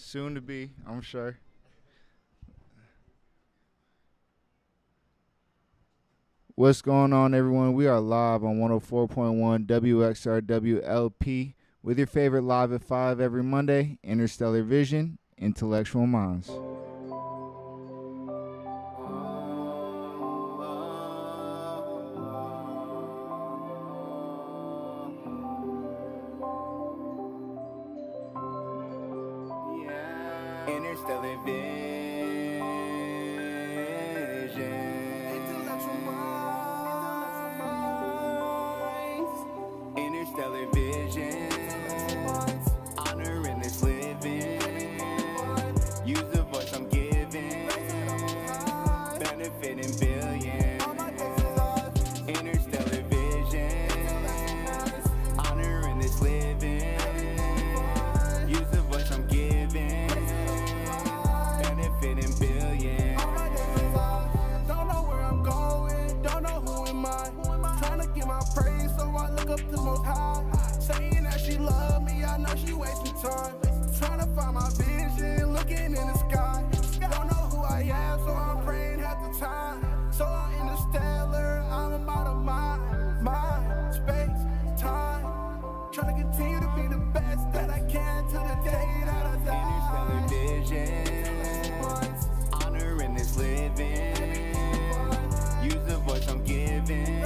Soon to be, I'm sure. What's going on, everyone? We are live on 104.1 WXRWLP with your favorite Live at 5 every Monday, Interstellar Vision, Intellectual Minds. Interstellar Vision. Intellectual minds. Interstellar Vision. Honor in this living. Use the voice I'm giving. Benefiting billions. Interstellar Vision. Honor in this living. Use the voice I'm giving. Benefiting billions. Don't know where I'm going, don't know who am I. Trying to get my praise, so I look up to Most High. Saying that she love me, I know she wasting time. Trying to find my vision, looking in the sky. Don't know who I am, so I'm praying half the time. So I'm interstellar, I'm about a mind, space, time. Trying to continue to be the best that I can till the day that I Interstellar die. Vision. Honor in this living. Use the voice I'm giving.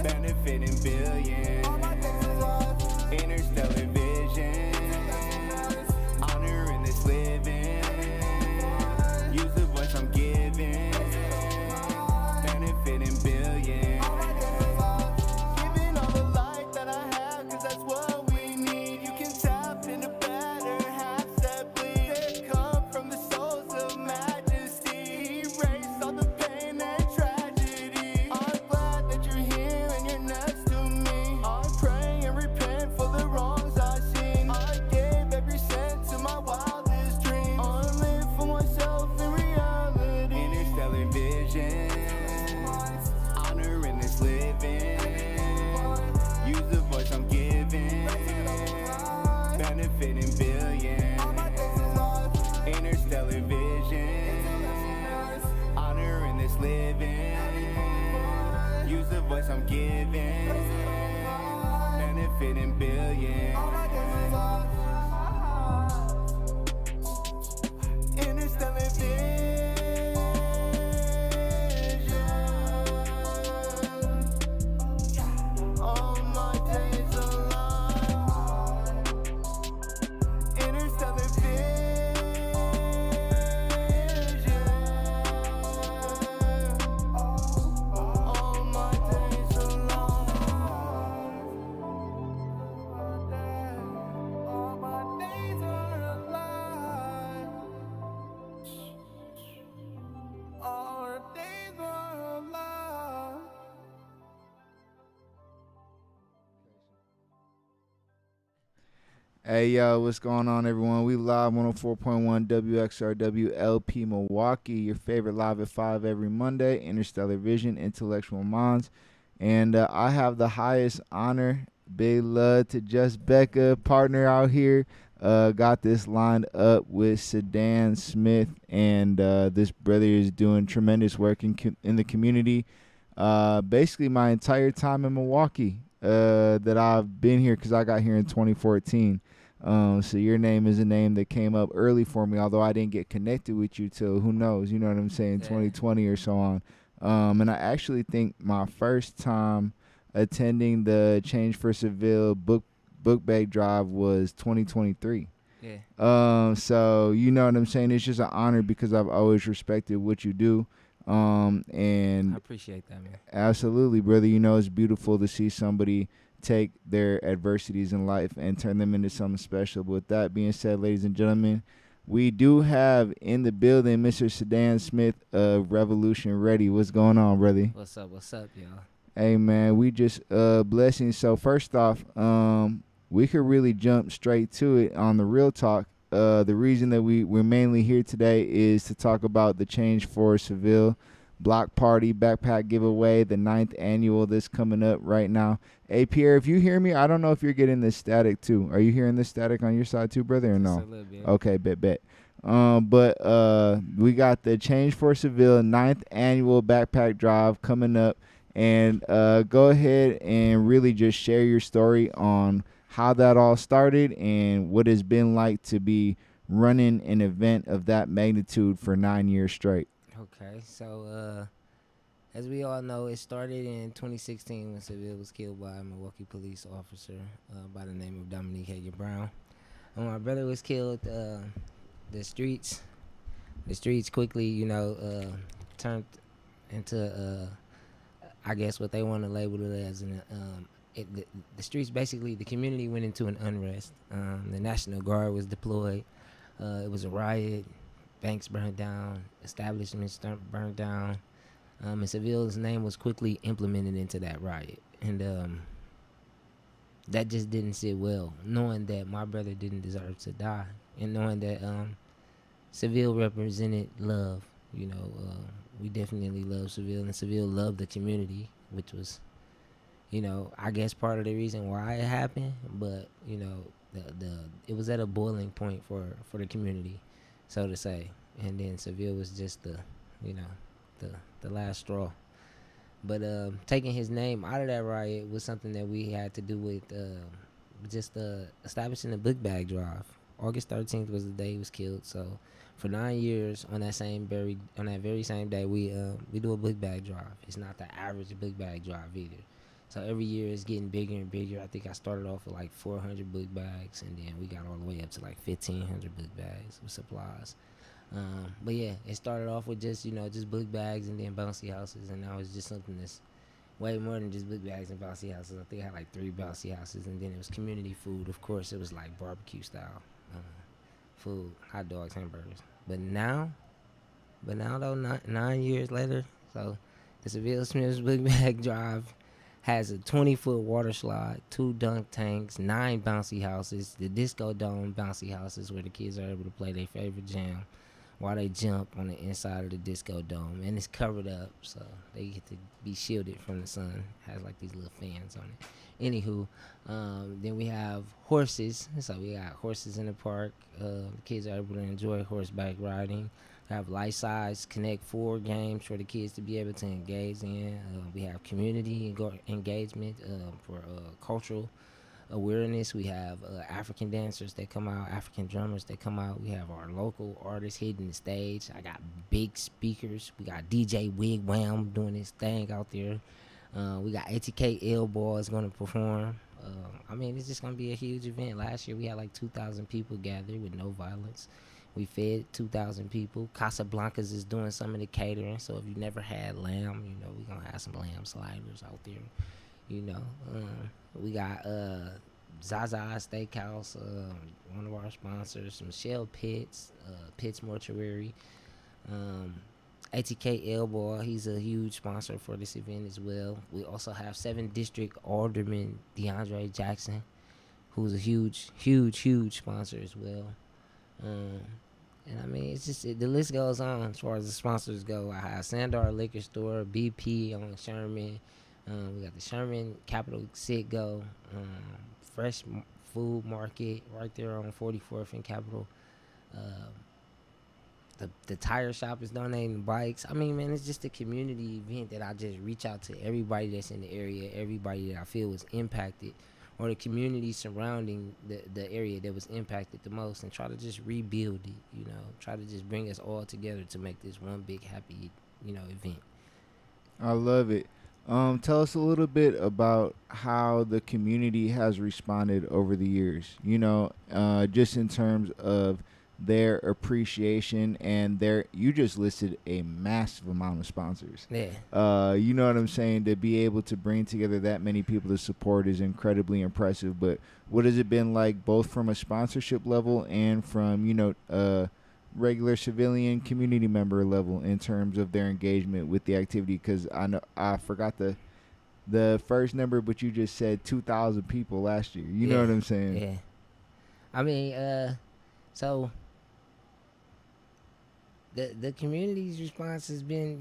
Benefiting billions. Interstellar Vision. Honor in this living. Use the voice I'm giving. Benefiting billions. Giving all the light that I have, cause that's what we need. You can tap into better halves that bleed. They come from the souls of majesty. Erase all the pain and tragedy. I'm glad that you're here and you're next to me. I pray and repent for the wrongs I've seen. I gave every cent to my wildest dreams. I live for myself in reality. Interstellar Vision. Honor in this living. Use the voice I'm giving. Benefiting billions. Interstellar Vision. Honor in this living. Use the voice I'm giving. Benefiting billions. Interstellar Vision. All my days alive. Interstellar Vision. All my days alive. All my days are alive. All our days are alive. Hey, yo, what's going on, everyone? We live 104.1 WXRWLP Milwaukee, your favorite Live at 5 every Monday, Interstellar Vision, Intellectual Minds. And I have the highest honor, big love to Just Becca, partner out here. Got this lined up with Sedan Smith, and this brother is doing tremendous work in the community. Basically, my entire time in Milwaukee that I've been here, because I got here in 2014. So your name is a name that came up early for me, although I didn't get connected with you till, who knows, you know what I'm saying, 2020 or so on. And I actually think my first time attending the Change for Sylville book bag drive was 2023. Yeah. So you know what I'm saying? It's just an honor because I've always respected what you do. And I appreciate that, man. absolutely, brother. You know, it's beautiful to see somebody take their adversities in life and turn them into something special. But with that being said, ladies and gentlemen, we do have in the building Mr. Sedan Smith of Revolution Ready. What's going on, brother? What's up, y'all? Hey, man, we just blessings. So first off, we could really jump straight to it on the real talk. The reason that we're mainly here today is to talk about the Change for Sylville block party backpack giveaway, the 9th annual that's coming up right now. Hey, Pierre, if you hear me, I don't know if you're getting this static too. Are you hearing this static on your side too, brother, or Just a no? little bit. Okay, bet. But we got the Change for Seville 9th annual backpack drive coming up. And go ahead and really just share your story on how that all started and what it's been like to be running an event of that magnitude for 9 years straight. Okay, so as we all know, it started in 2016 when Sylville was killed by a Milwaukee police officer by the name of Dominique Hager Brown. When my brother was killed, the streets quickly, turned into, I guess, what they want to label it as the streets, basically, the community went into an unrest. The National Guard was deployed. It was a riot. Banks burned down. Establishments burned down. And Sylville's name was quickly implemented into that riot. And that just didn't sit well, knowing that my brother didn't deserve to die. And knowing that Sylville represented love. We definitely love Sylville. And Sylville loved the community, which was, I guess part of the reason why it happened. But, it was at a boiling point for the community, so to say. And then Sylville was just the last straw. But taking his name out of that riot was something that we had to do with just establishing a book bag drive. August 13th was the day he was killed. So for 9 years, on that very same day, we do a book bag drive. It's not the average book bag drive either. So every year it's getting bigger and bigger. I think I started off with like 400 book bags, and then we got all the way up to like 1,500 book bags with supplies. But yeah, it started off with just book bags and then bouncy houses, and now it's just something that's way more than just book bags and bouncy houses. I think I had like 3 bouncy houses, and then it was community food. Of course, it was like barbecue style food, hot dogs, hamburgers. But now though, 9 years later, so the Sylville Smith's book bag drive has a 20-foot water slide, 2 dunk tanks, 9 bouncy houses, the disco dome bouncy houses where the kids are able to play their favorite jam while they jump on the inside of the disco dome. And it's covered up, so they get to be shielded from the sun. It has like these little fans on it. Anywho, then we have horses. So we got horses in the park. The kids are able to enjoy horseback riding. We have life-size Connect 4 games for the kids to be able to engage in. We have community engagement for cultural awareness. We have African dancers that come out, African drummers that come out. We have our local artists hitting the stage. I got big speakers. We got DJ Wigwam doing his thing out there. We got ATK Elbow is going to perform. It's just going to be a huge event. Last year we had like 2,000 people gathered with no violence. We fed 2,000 people. Casablanca's is doing some of the catering. So if you never had lamb, we're going to have some lamb sliders out there. We got Zaza Steakhouse, one of our sponsors, Michelle Pitts, Pitts Mortuary, ATK Elbow, he's a huge sponsor for this event as well. We also have 7th District Alderman DeAndre Jackson, who's a huge sponsor as well. It's just the list goes on as far as the sponsors go. I have Sandar Liquor Store, BP on Sherman. We got the Sherman Capital Citgo, Fresh Food Market right there on 44th and Capitol. The tire shop is donating bikes. It's just a community event that I just reach out to everybody that's in the area, everybody that I feel was impacted, or the community surrounding the area that was impacted the most, and try to just rebuild it, try to just bring us all together to make this one big happy, event. I love it. Tell us a little bit about how the community has responded over the years, just in terms of their appreciation and you just listed a massive amount of sponsors. Yeah. You know what I'm saying? To be able to bring together that many people to support is incredibly impressive. But what has it been like both from a sponsorship level and from, regular civilian community member level in terms of their engagement with the activity? Because I forgot the first number, but you just said 2,000 people last year. You know what I'm saying? Yeah. So so the list goes on as far as the sponsors go. I have Sandar Liquor Store, BP on Sherman. We got the Sherman Capital Citgo, Fresh Food Market right there on 44th and Capitol. We got the Sherman Capital Citgo, the community's response has been,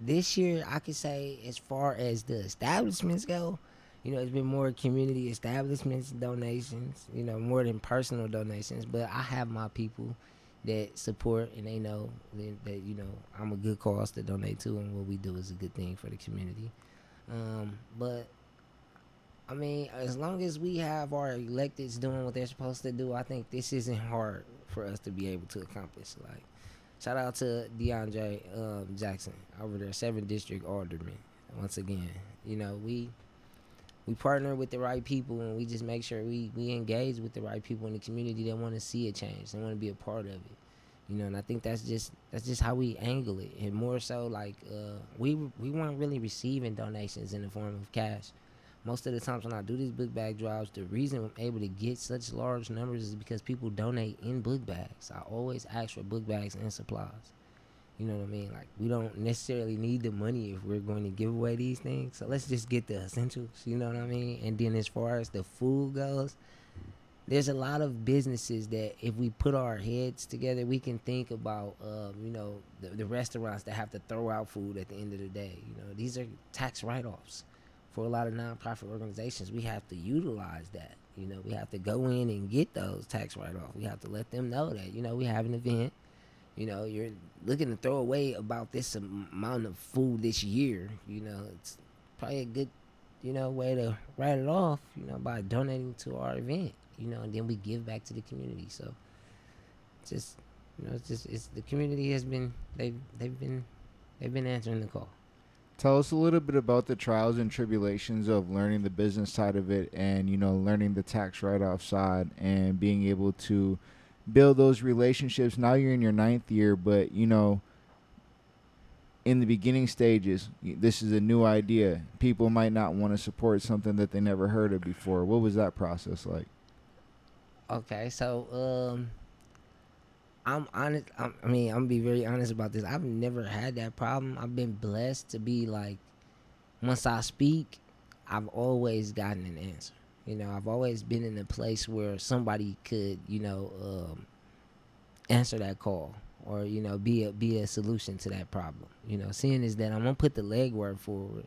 this year I could say as far as the establishments go, it's been more community establishments donations, more than personal donations. But I have my people that support, and they know that I'm a good cause to donate to, and what we do is a good thing for the community. But I mean, as long as we have our electeds doing what they're supposed to do, I think this isn't hard for us to be able to accomplish. Like, shout out to DeAndre Jackson over there, 7th District Alderman. Once again, we partner with the right people, and we just make sure we engage with the right people in the community that want to see a change, they want to be a part of it. And I think that's just how we angle it. And more so, like, we weren't really receiving donations in the form of cash. Most of the times when I do these book bag drives, the reason I'm able to get such large numbers is because people donate in book bags. I always ask for book bags and supplies. You know what I mean? Like, we don't necessarily need the money if we're going to give away these things. So let's just get the essentials, you know what I mean? And then as far as the food goes, there's a lot of businesses that if we put our heads together, we can think about, the restaurants that have to throw out food at the end of the day. These are tax write-offs. For a lot of nonprofit organizations, we have to utilize that. We have to go in and get those tax write-offs. We have to let them know that, we have an event. You're looking to throw away about this amount of food this year. It's probably a good, way to write it off, by donating to our event, and then we give back to the community. So it's the community has been, they've been answering the call. Tell us a little bit about the trials and tribulations of learning the business side of it, and learning the tax write-off side, and being able to build those relationships. Now you're in your 9th year, but in the beginning stages, this is a new idea. People might not want to support something that they never heard of before. What was that process like? Okay, so I'm honest. I'm gonna be very honest about this. I've never had that problem. I've been blessed to be like, once I speak, I've always gotten an answer. I've always been in a place where somebody could, answer that call, or be a solution to that problem. Seeing is that I'm gonna put the legwork forward.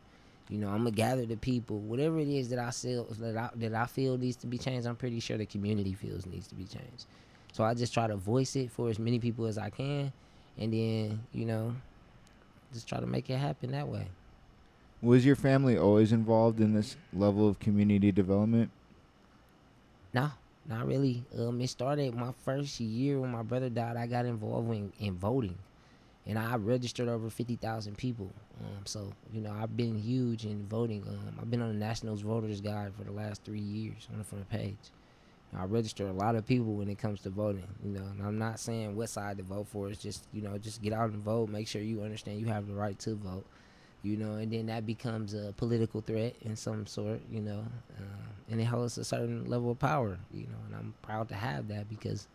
I'm gonna gather the people, whatever it is that I feel needs to be changed. I'm pretty sure the community feels needs to be changed. So I just try to voice it for as many people as I can, and then, just try to make it happen that way. Was your family always involved in this level of community development? No, not really. It started my first year when my brother died. I got involved in voting, and I registered over 50,000 people. So, I've been huge in voting. I've been on the Nationals Voters Guide for the last 3 years on the front page. I register a lot of people when it comes to voting, and I'm not saying what side to vote for. It's just, just get out and vote. Make sure you understand you have the right to vote, and then that becomes a political threat in some sort, and it holds a certain level of power, and I'm proud to have that because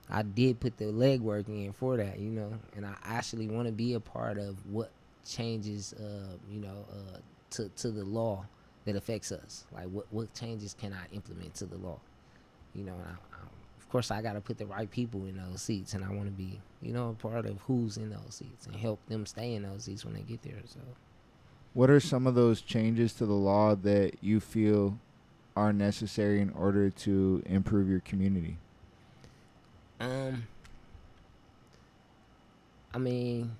I did put the legwork in for that, and I actually want to be a part of what changes, to the law that affects us. Like, what changes can I implement to the law? And of course, I got to put the right people in those seats, and I want to be, a part of who's in those seats and help them stay in those seats when they get there. So, what are some of those changes to the law that you feel are necessary in order to improve your community? I mean,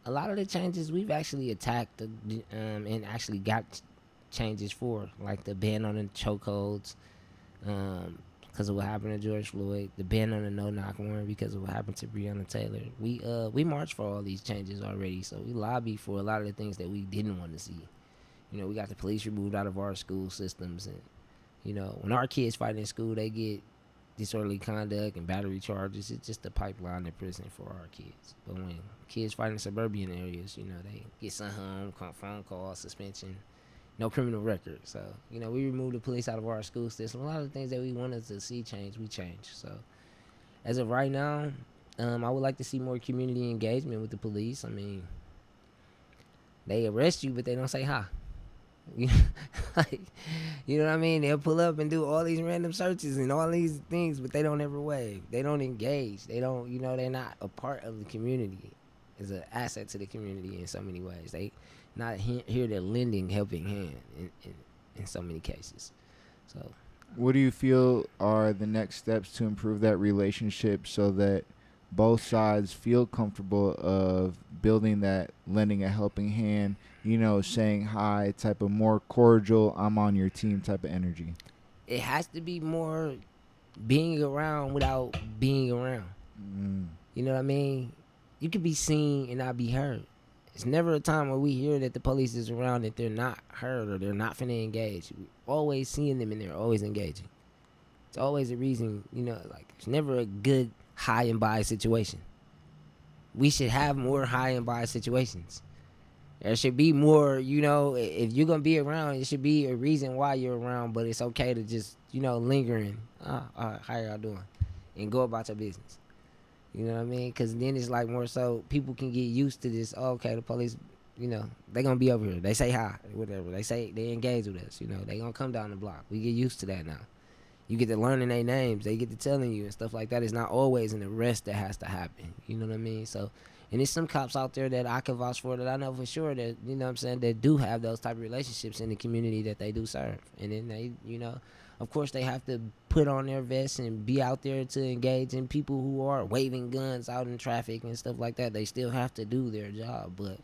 a lot of the changes we've actually attacked and actually got changes for, like the ban on the chokeholds, because of what happened to George Floyd, the ban on the no-knock warrant because of what happened to Breonna Taylor. We marched for all these changes already, so we lobbied for a lot of the things that we didn't want to see. We got the police removed out of our school systems, and when our kids fight in school, they get disorderly conduct and battery charges. It's just a pipeline to prison for our kids. But when kids fight in suburban areas, they get sent home, phone call, suspension, no criminal record. So, we removed the police out of our school system. A lot of the things that we wanted to see change, we changed. So, as of right now, I would like to see more community engagement with the police. I mean, they arrest you, but they don't say hi. Like, you know what I mean? They'll pull up and do all these random searches and all these things, but they don't ever wave. They don't engage. They don't, they're not a part of the community. It's an asset to the community in so many ways. They not here to lending helping hand in so many cases. So, what do you feel are the next steps to improve that relationship so that both sides feel comfortable of building that lending a helping hand, saying hi type of more cordial, I'm on your team type of energy? it has to be more being around without being around. You know what I mean? You can be seen and not be heard. It's never a time where we hear that the police is around that they're not heard or they're not finna engage. We're always seeing them and they're always engaging. It's always a reason, like it's never a good high and by situation. We should have more high and by situations. There should be more, if you're going to be around, it should be a reason why you're around, but it's okay to just, linger in. All right, how y'all doing? And go about your business. You know what I mean? Because then it's like more so people can get used to this. Oh, okay, the police, they're going to be over here. They say hi, whatever. They engage with us. They're going to come down the block. We get used to that now. You get to learning their names. They get to telling you and stuff like that. It's not always an arrest that has to happen. You know what I mean? So, and there's some cops out there that I can vouch for that I know for sure that, that do have those type of relationships in the community that they do serve. And then they, of course they have to put on their vests and be out there to engage in people who are waving guns out in traffic and stuff like that. They still have to do their job. But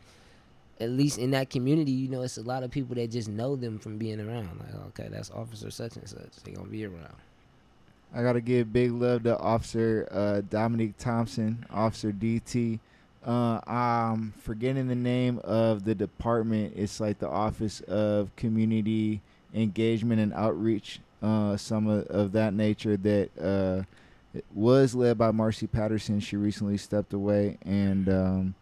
at least in that community, it's a lot of people that just know them from being around. Like, okay, that's Officer such and such. They're going to be around. I got to give big love to Officer Dominique Thompson, Officer DT. I'm forgetting the name of the department. It's like the Office of Community Engagement and Outreach, some of that nature that was led by Marcy Patterson. She recently stepped away. And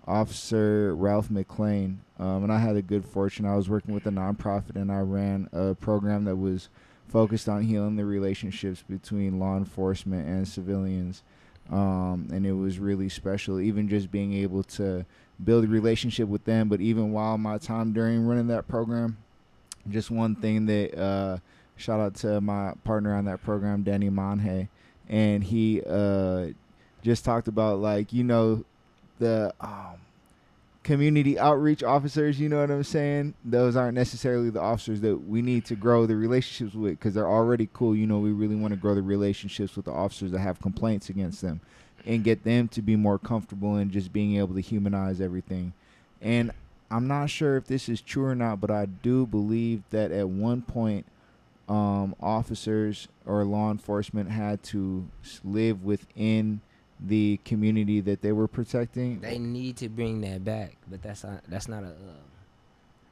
Officer Ralph McClain. And I had the good fortune. I was working with a nonprofit and I ran a program that was focused on healing the relationships between law enforcement and civilians. And it was really special, even just being able to build a relationship with them. But even while my time during running that program, just one thing that shout out to my partner on that program, Danny Monhay, and he just talked about the community outreach officers, you know what I'm saying? Those aren't necessarily the officers that we need to grow the relationships with because they're already cool. We really want to grow the relationships with the officers that have complaints against them and get them to be more comfortable in just being able to humanize everything. And I'm not sure if this is true or not, but I do believe that at one point officers or law enforcement had to live within the community that they were protecting. They need to bring that back, but that's not a.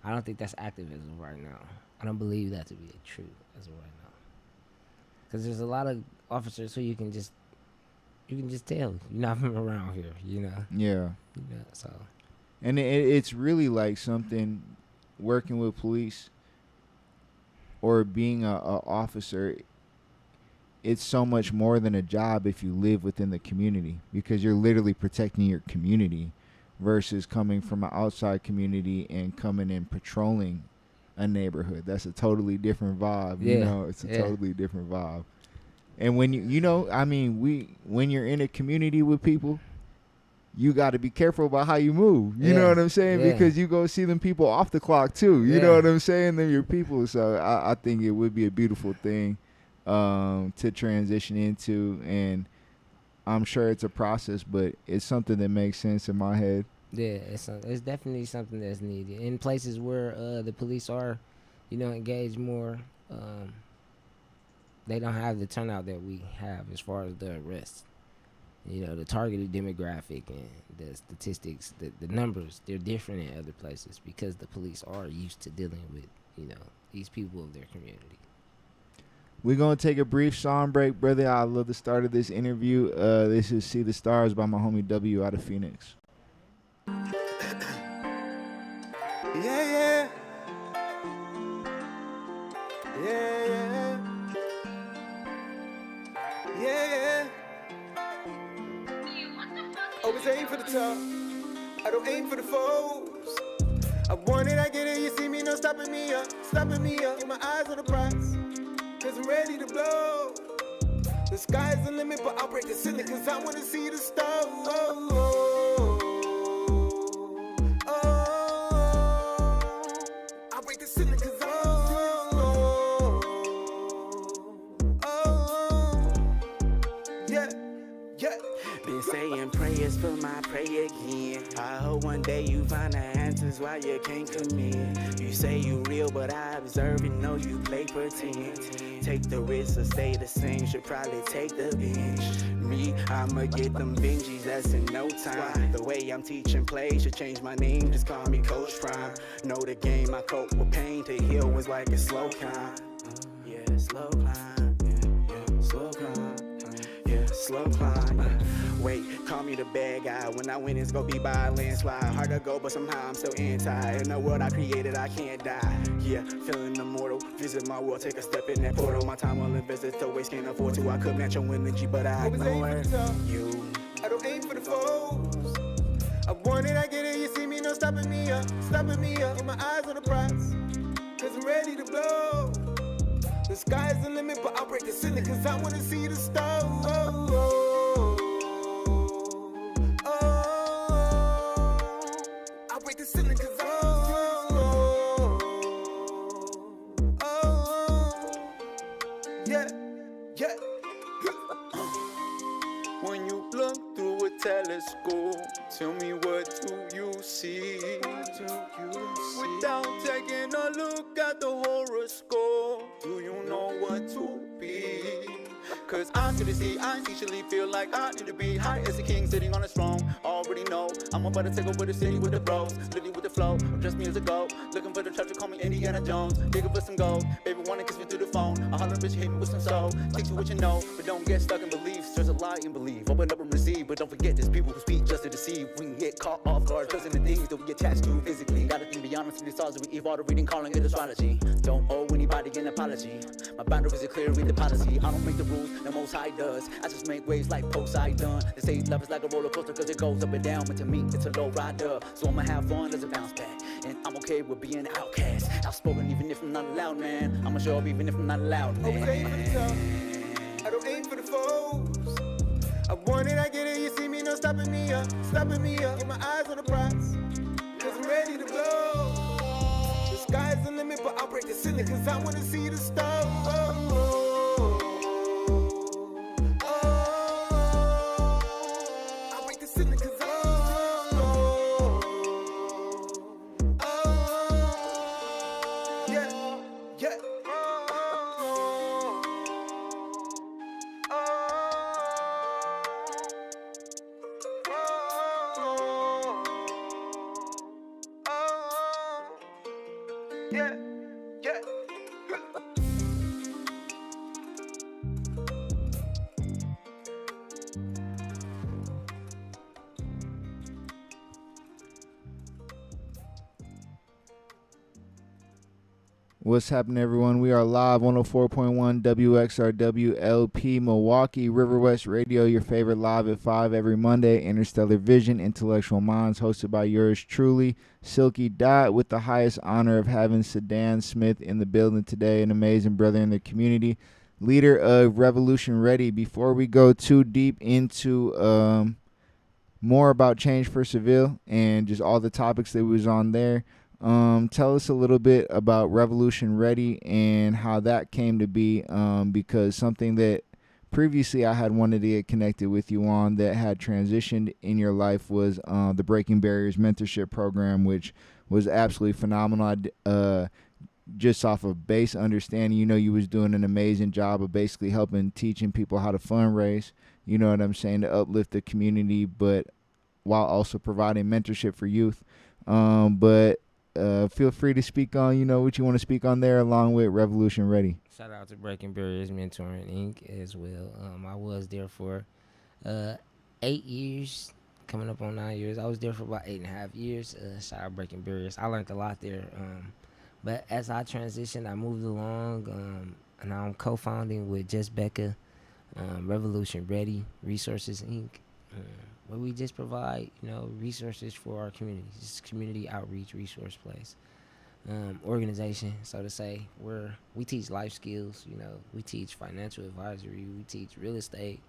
I don't think that's activism right now. I don't believe that to be true as of right now. Because there's a lot of officers who you can just tell you're not from around here, Yeah. So. And it's really like something working with police or being a officer. It's so much more than a job if you live within the community because you're literally protecting your community versus coming from an outside community and coming and patrolling a neighborhood. That's a totally different vibe. It's a totally different vibe. And when when you're in a community with people, you got to be careful about how you move. You know what I'm saying? Yeah. Because you go see them people off the clock too. You know what I'm saying? They're your people. So I think it would be a beautiful thing to transition into, and I'm sure it's a process, but it's something that makes sense in my head. Yeah, it's definitely something that's needed in places where the police are, engaged more. They don't have the turnout that we have as far as the arrests. The targeted demographic and the statistics, the numbers, they're different in other places because the police are used to dealing with, these people of their community. We're going to take a brief song break, brother. I love the start of this interview. This is See the Stars by my homie W out of Phoenix. Yeah. Always aim for the top. I don't aim for the foes. I want it, I get it. You see me no stopping me up, stopping me up. Keep my eyes on the prize, cause I'm ready to blow. The sky's the limit, but I'll break the ceiling, cause I wanna see the stars. Oh, oh, oh, oh. I'll break the ceiling, cause yeah, yeah. Been saying prayers for my prayer again. I hope one day you find the answers why you can't commit. You say you real, but I observe and know you play pretend. Take the risk or stay the same, should probably take the bench. Me, I'ma get them Benjis, that's in no time. The way I'm teaching play should change my name, just call me Coach Prime. Know the game, I cope with pain, to heal was like a slow climb. Yeah, slow climb, yeah, slow climb. Yeah, slow climb. Wait, call me the bad guy. When I win, it's gonna be by a landslide. Hard to go, but somehow I'm still anti. In the world I created, I can't die. Yeah, feeling immortal. Visit my world, take a step in that portal. My time well invested, to waste can't afford to. I could match your energy, but I ignore you. I don't aim for the foes. I want it, I get it. You see me, no stopping me up, stopping me up. Keep my eyes on the prize, cause I'm ready to blow. The sky's the limit, but I'll break the ceiling, cause I wanna see the stars. Oh, oh, oh, I'll break the ceiling, cause yeah, yeah. When you look through a telescope, tell me what do you see? Without taking a look at the horoscope, do you know what to be? Cause I couldn't see, I instinctually feel like I need to be high as a king sitting on a throne. Already know, I'm about to take over the city with the bros, literally with the flow, dress me as a goat. Looking for the treasure, call me Indiana Jones. Digging for some gold, baby wanna kiss me through the phone. I holler bitch, hit me with some soul. Teach you what you know, but don't get stuck in beliefs. There's a lie in belief, open up and receive. But don't forget there's people who speak just to deceive. We can get caught off guard, trusting the things that we attach to physically. Gotta think beyond us, the stars that we evolve, reading, calling it astrology. Don't owe anybody an apology. My boundaries are clear, read the policy. I don't make the rules, the most high does. I just make waves like Poseidon. They say love is like a roller coaster cause it goes up and down. But to me, it's a low rider. So I'ma have fun as it bounce back. And I'm okay with being an outcast. Outspoken even if I'm not loud, man. I'ma show up even if I'm not loud, Always aim for the top. man. I don't aim for the foes. I want it, I get it. You see me, no stopping me up, stopping me up. Keep my eyes on the prize, cause I'm ready to blow. The sky's the limit, but I'll break the ceiling, cause I wanna see the stars. Oh, oh, oh, I'll break the ceiling, cause yeah, yeah. Yeah, yeah. What's happening, everyone? We are live 104.1 WXRW LP Milwaukee, River West Radio, your favorite live at 5 every Monday. Interstellar Vision, Intellectual Minds, hosted by yours truly, Silky Dot, with the highest honor of having Sedan Smith in the building today, an amazing brother in the community, leader of Revolution Ready. Before we go too deep into more about Change for Sylville and just all the topics that was on there, tell us a little bit about Revolution Ready and how that came to be, because something that previously I had wanted to get connected with you on that had transitioned in your life was the Breaking Barriers mentorship program, which was absolutely phenomenal. Just off of base understanding, you was doing an amazing job of basically helping teaching people how to fundraise, you know what I'm saying, to uplift the community, but while also providing mentorship for youth. Feel free to speak on, what you want to speak on there, along with Revolution Ready. Shout out to Breaking Barriers Mentoring Inc. as well. I was there for 8 years, coming up on 9 years. I was there for about 8.5 years. Shout out Breaking Barriers. I learned a lot there. But as I transitioned, I moved along, and now I'm co-founding with Jess Becca, Revolution Ready Resources Inc., where we just provide, resources for our communities. It's community outreach resource place. organization, so to say, where we teach life skills. You know, we teach financial advisory, we teach real estate,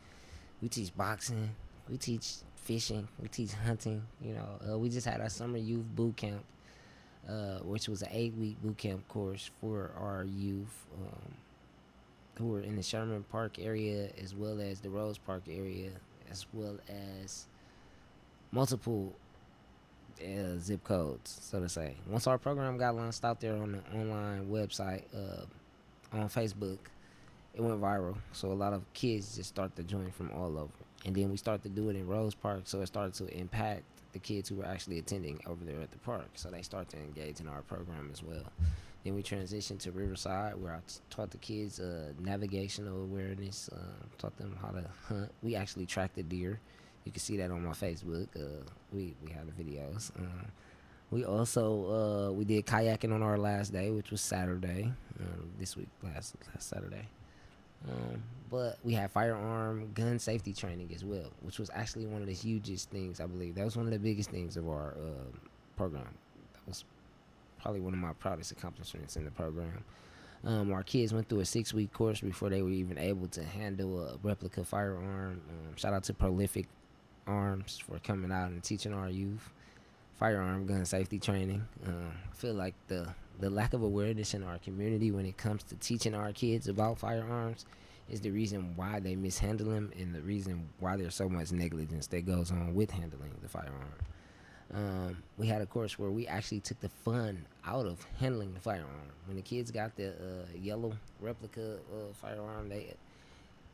we teach boxing, we teach fishing, we teach hunting. You know, we just had our summer youth boot camp, which was an 8-week boot camp course for our youth who were in the Sherman Park area, as well as the Rose Park area, as well as multiple zip codes, so to say. Once our program got launched out there on the online website, on Facebook, it went viral. So a lot of kids just started to join from all over. And then we started to do it in Rose Park, so it started to impact the kids who were actually attending over there at the park. So they started to engage in our program as well. Then we transitioned to Riverside, where I taught the kids navigational awareness, taught them how to hunt. We actually tracked the deer. You can see that on my Facebook. We had the videos. We also we did kayaking on our last day, which was Saturday. This week, last Saturday. But we had firearm gun safety training as well, which was actually one of the hugest things, I believe. That was one of the biggest things of our program. That was probably one of my proudest accomplishments in the program. Our kids went through a 6-week course before they were even able to handle a replica firearm. Shout out to Prolific Arms for coming out and teaching our youth firearm gun safety training. I feel like the lack of awareness in our community when it comes to teaching our kids about firearms is the reason why they mishandle them, and the reason why there's so much negligence that goes on with handling the firearm. We had a course where we actually took the fun out of handling the firearm. When the kids got the yellow replica firearm,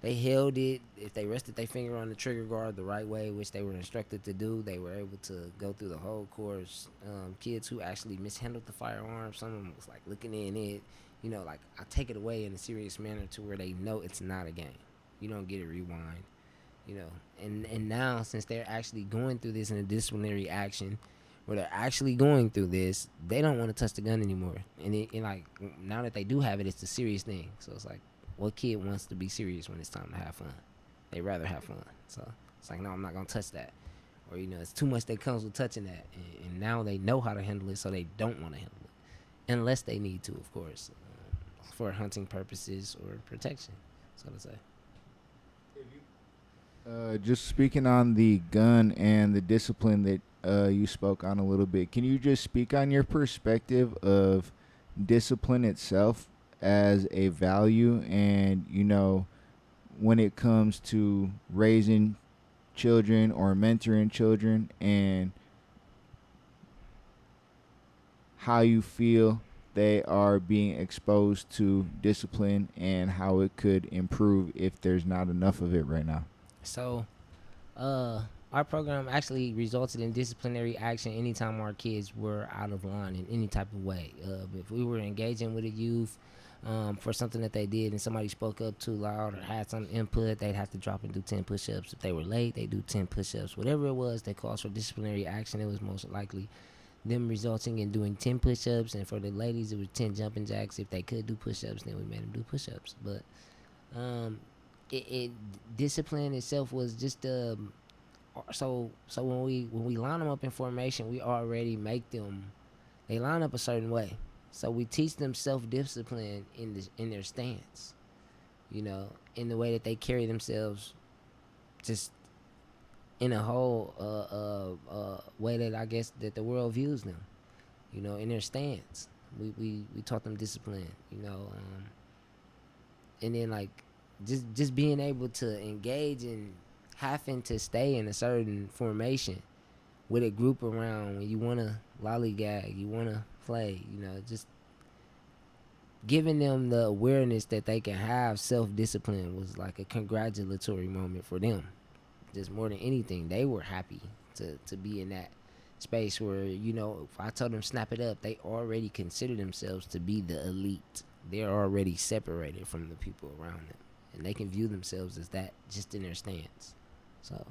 they held it. If they rested their finger on the trigger guard the right way, which they were instructed to do, they were able to go through the whole course. Kids who actually mishandled the firearm, some of them was like looking in it, you know, like I take it away in a serious manner to where they know it's not a game. You don't get it rewind, you know. And now, since they're actually going through this in a disciplinary action, where they're actually going through this, they don't want to touch the gun anymore. And like now that they do have it, it's a serious thing. So it's like, what kid wants to be serious when it's time to have fun? They rather have fun. So it's like, no, I'm not gonna touch that, or you know, it's too much that comes with touching that. And now they know how to handle it, so they don't want to handle it, unless they need to, of course, for hunting purposes or protection, so to say. Just speaking on the gun and the discipline that you spoke on a little bit, can you just speak on your perspective of discipline itself as a value, and you know, when it comes to raising children or mentoring children, and how you feel they are being exposed to discipline and how it could improve if there's not enough of it right now? So, our program actually resulted in disciplinary action anytime our kids were out of line in any type of way. If we were engaging with a youth for something that they did and somebody spoke up too loud or had some input, they'd have to drop and do 10 push-ups. If they were late, they do 10 push-ups. Whatever it was that calls for disciplinary action, it was most likely them resulting in doing 10 push-ups. And for the ladies, it was 10 jumping jacks. If they could do push-ups, then we made them do push-ups. But discipline itself was just so when we line them up in formation, we already make them, they line up a certain way. So we teach them self-discipline in their stance, you know, in the way that they carry themselves, just in a whole way that I guess that the world views them, you know, in their stance. We taught them discipline, you know, and then like just being able to engage in having to stay in a certain formation with a group around when you want to lollygag, you want to play, you know, just giving them the awareness that they can have self-discipline was like a congratulatory moment for them. Just more than anything, they were happy to be in that space where, you know, if I told them snap it up, they already consider themselves to be the elite. They're already separated from the people around them, and they can view themselves as that just in their stance. So,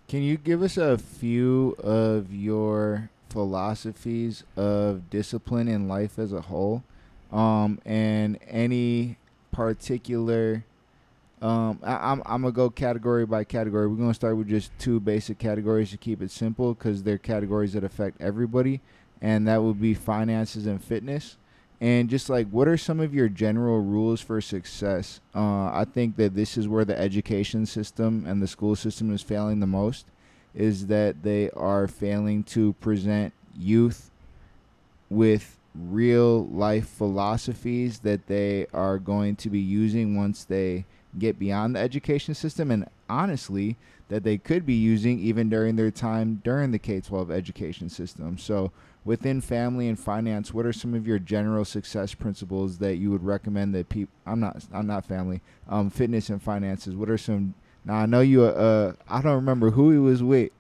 can you give us a few of your philosophies of discipline in life as a whole, and any particular? I'm gonna go category by category. We're gonna start with just 2 basic categories to keep it simple, because they're categories that affect everybody. and that would be finances and fitness. And just like, what are some of your general rules for success? I think that this is where the education system and the school system is failing the most, is that they are failing to present youth with real life philosophies that they are going to be using once they get beyond the education system, and honestly that they could be using even during their time during the K-12 education system. So within family and finance, what are some of your general success principles that you would recommend that people, I'm not family, fitness and finances, what are some, now I know you I don't remember who he was with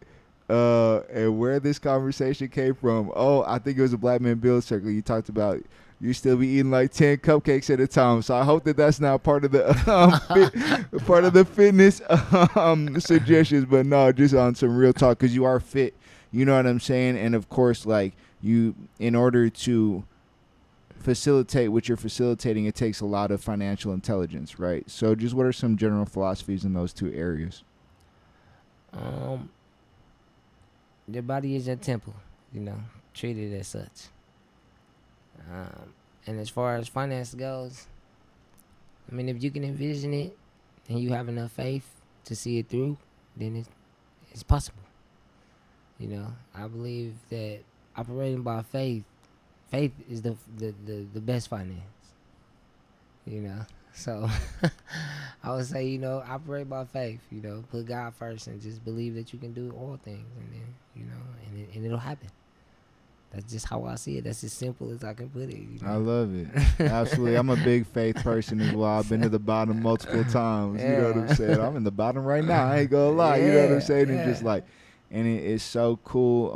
and where this conversation came from. Oh, I think it was a Black Man Build Circle. You talked about you still be eating like 10 cupcakes at a time. So I hope that that's not part of the part of the fitness suggestions. But no, just on some real talk, because you are fit. You know what I'm saying? And of course, like, you, in order to facilitate what you're facilitating, it takes a lot of financial intelligence, right? So just what are some general philosophies in those two areas? Your body is your temple, treat it as such. And as far as finance goes, I mean, if you can envision it and you have enough faith to see it through, then it's possible. I believe that operating by faith is the best finance. So I would say, operate by faith. Put God first and just believe that you can do all things, and then and it'll happen. That's just how I see it. That's as simple as I can put it. I love it. Absolutely. I'm a big faith person as well. I've been to the bottom multiple times. Yeah. You know what I'm saying? I'm in the bottom right now. I ain't gonna lie. You know what I'm saying? And just like, and it's so cool.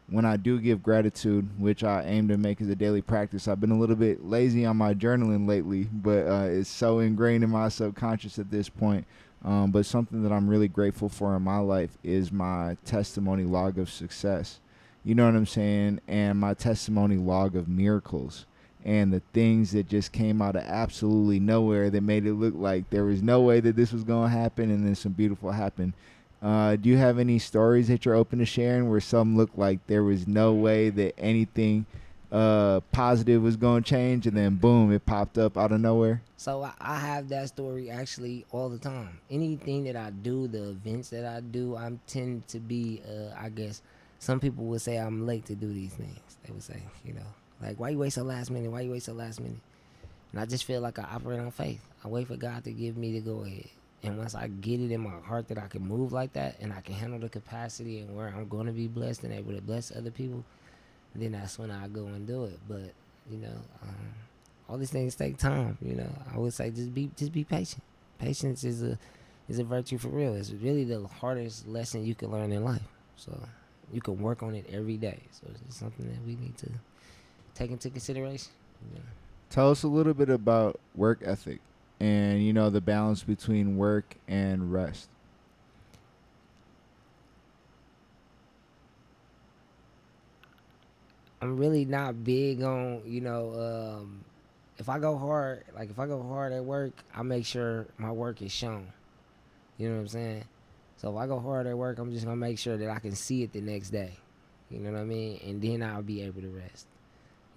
When I do give gratitude, which I aim to make as a daily practice, I've been a little bit lazy on my journaling lately, but it's so ingrained in my subconscious at this point. But something that I'm really grateful for in my life is my testimony log of success. You know what I'm saying? And my testimony log of miracles and the things that just came out of absolutely nowhere that made it look like there was no way that this was going to happen, and then some beautiful happened. Do you have any stories that you're open to sharing where some looked like there was no way that anything positive was going to change, and then boom, it popped up out of nowhere? So I have that story actually all the time. Anything that I do, the events that I do, I tend to be, I guess, some people would say I'm late to do these things. They would say, like, why you wait so last minute? Why you wait so last minute? And I just feel like I operate on faith. I wait for God to give me the go ahead. And once I get it in my heart that I can move like that and I can handle the capacity and where I'm going to be blessed and able to bless other people, then that's when I go and do it. But, all these things take time, I would say just be patient. Patience is a virtue for real. It's really the hardest lesson you can learn in life. So you can work on it every day. So it's something that we need to take into consideration. Tell us a little bit about work ethic and, the balance between work and rest. I'm really not big on, if I go hard at work, I make sure my work is shown. You know what I'm saying? So if I go hard at work, I'm just going to make sure that I can see it the next day. You know what I mean? And then I'll be able to rest.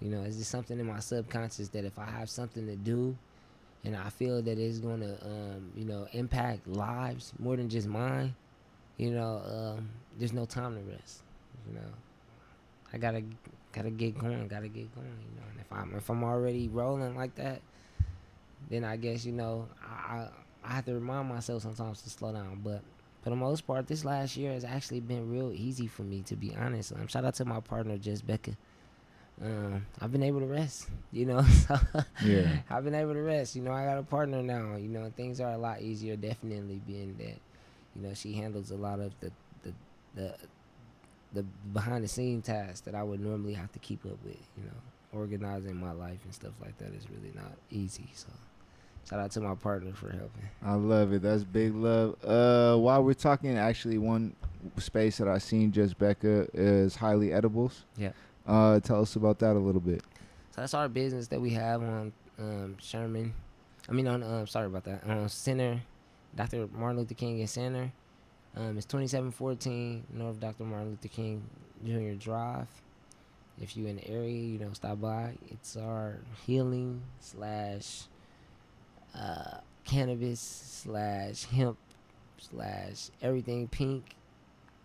It's just something in my subconscious that if I have something to do and I feel that it's going to, impact lives more than just mine, there's no time to rest. I gotta get going, And if I'm already rolling like that, then I guess, I have to remind myself sometimes to slow down. But for the most part, this last year has actually been real easy for me, to be honest. Shout out to my partner, Jess Becca. I've been able to rest, So Yeah. I've been able to rest. I got a partner now, Things are a lot easier, definitely being that, she handles a lot of the behind the scene tasks that I would normally have to keep up with, organizing my life and stuff like that is really not easy. So shout out to my partner for helping. I love it. That's big love. While we're talking, actually, one space that I seen just Becca is Highly Edibles. Yeah. Tell us about that a little bit. So that's our business that we have on Sherman. On Center, Dr. Martin Luther King and Center. It's 2714 North Dr. Martin Luther King Jr. Drive. If you in the area, stop by. It's our healing slash cannabis slash hemp slash everything pink,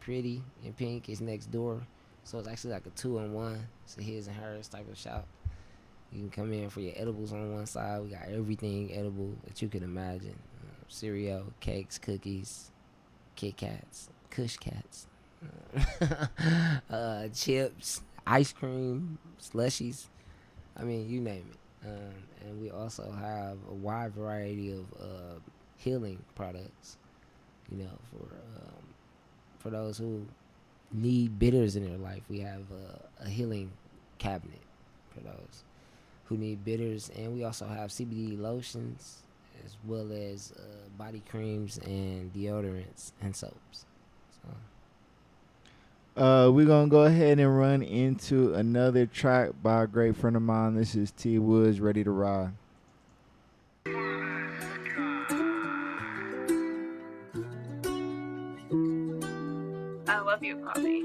pretty and pink is next door. So it's actually like a 2-in-1. It's a his and hers type of shop. You can come in for your edibles on one side. We got everything edible that you can imagine. Cereal, cakes, cookies, Kit Kats, Kush Cats, chips, ice cream, slushies. I mean, you name it. And we also have a wide variety of healing products, for those who need bitters in their life. We have a healing cabinet for those who need bitters, and we also have CBD lotions as well as body creams and deodorants and soaps. We're going to go ahead and run into another track by a great friend of mine. This is T Woods, Ready to Ride. I love you, Poppy.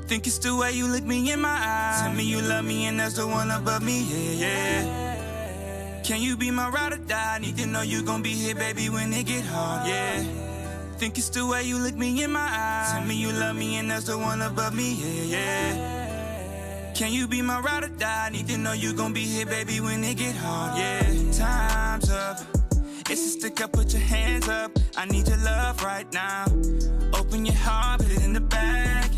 Think it's the way you look me in my eyes. Tell me you love me and that's the one above me, yeah. Can you be my ride or die? Need to know you gon' be here, baby, when it get hard, yeah. Think it's the way you look me in my eyes. Tell me you love me and that's the one above me, yeah. Can you be my ride or die? Need to know you gon' be here, baby, when it get hard, yeah. Time's up. It's a stick up, put your hands up. I need your love right now. Open your heart, put it in the bag.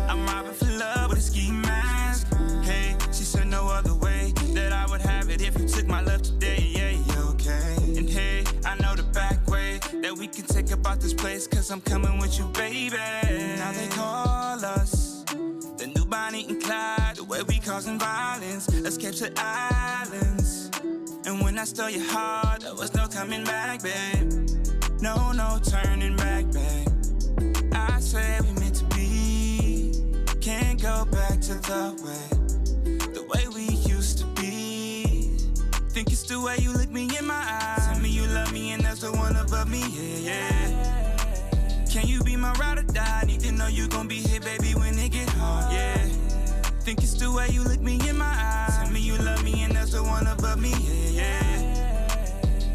I'm robbing for love with a ski mask. Hey, she said no other way that I would have it if you took my love today. Yeah, okay. And hey, I know the back way that we can take about this place, cause I'm coming with you, baby. Now they call us the new Bonnie and Clyde. The way we causing violence, escape to islands. And when I stole your heart, there was no coming back, babe. No turning back, babe. I swear we meant to be. Can't go back to the way we used to be. Think it's the way you look me in my eyes. Tell me you love me and that's the one above me, yeah. Can you be my ride or die? Need to know you gon' be here, baby, when it get hard, yeah. Think it's the way you look me in my eyes. Tell me you love me and that's the one above me, yeah.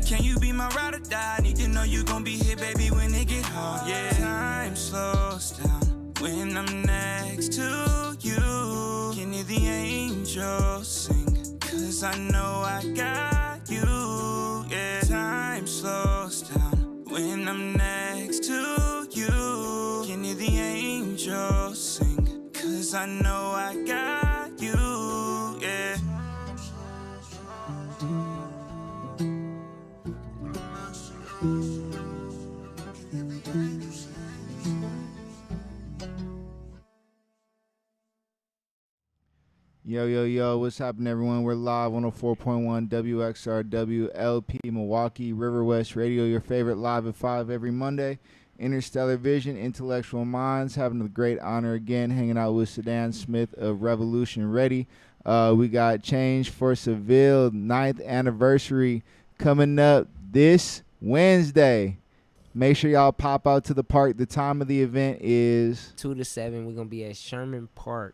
Can you be my ride or die? Need to know you gon' be here, baby, when it get hard, yeah. Time slows down when I'm next to you. Can hear the angels sing, cause I know I got you, yeah. Time slows down when I'm next to you. Can hear the angels sing, cause I know I got you, yeah. Yo, what's happening, everyone? We're live on 104.1 WXRW LP Milwaukee, River West Radio, your favorite live at 5 every Monday. Interstellar Vision, Intellectual Minds, having the great honor again, hanging out with Sedan Smith of Revolution Ready. We got Change for Sylville, 9th anniversary coming up this Wednesday. Make sure y'all pop out to the park. The time of the event is 2 to 7. We're going to be at Sherman Park.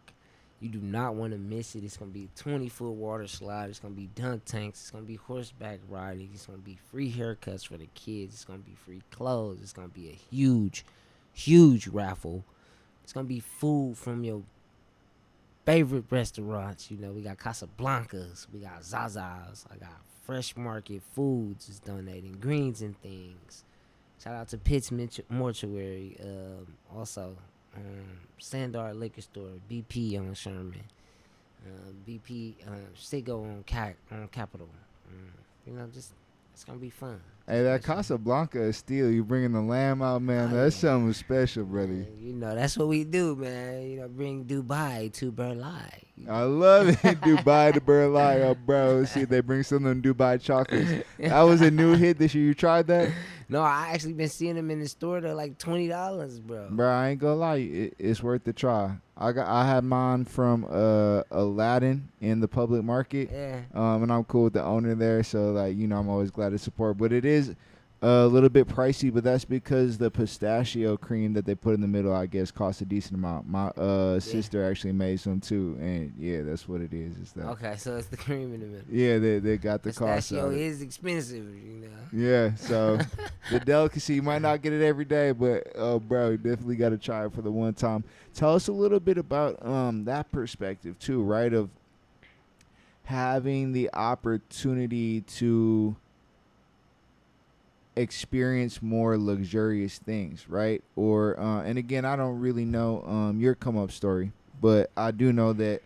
You do not want to miss it. It's going to be a 20-foot water slide. It's going to be dunk tanks. It's going to be horseback riding. It's going to be free haircuts for the kids. It's going to be free clothes. It's going to be a huge raffle. It's going to be food from your favorite restaurants. We got Casablancas. We got Zaza's. I got Fresh Market Foods is donating greens and things. Shout out to Pitt's Mortuary. Also, Sandar Liquor Store, BP on Sherman, BP Sigo on Capitol. Just it's gonna be fun. Hey, that Casablanca is still, you bringing the lamb out, man. That's something special, brother. That's what we do, man. Bring Dubai to Berlin. I love it. Dubai to Berlin, oh, bro. See, they bring some of them Dubai chocolates. That was a new hit this year. You tried that? No, I actually been seeing them in the store. They're like $20, bro. Bro, I ain't gonna lie, it's worth the try. I had mine from Aladdin in the public market. Yeah. And I'm cool with the owner there, so I'm always glad to support. But it is a little bit pricey, but that's because the pistachio cream that they put in the middle, I guess, costs a decent amount. My sister actually made some too, and yeah, that's what it is. Is that Okay, so it's the cream in the middle. yeah, they got the cost Pistachio of it. is expensive, you know. Yeah, so the delicacy, you might not get it every day, but bro, you definitely got to try it for the one time. Tell us a little bit about that perspective too, right? Of having the opportunity to experience more luxurious things, right? Or and again, I don't really know your come up story, but I do know that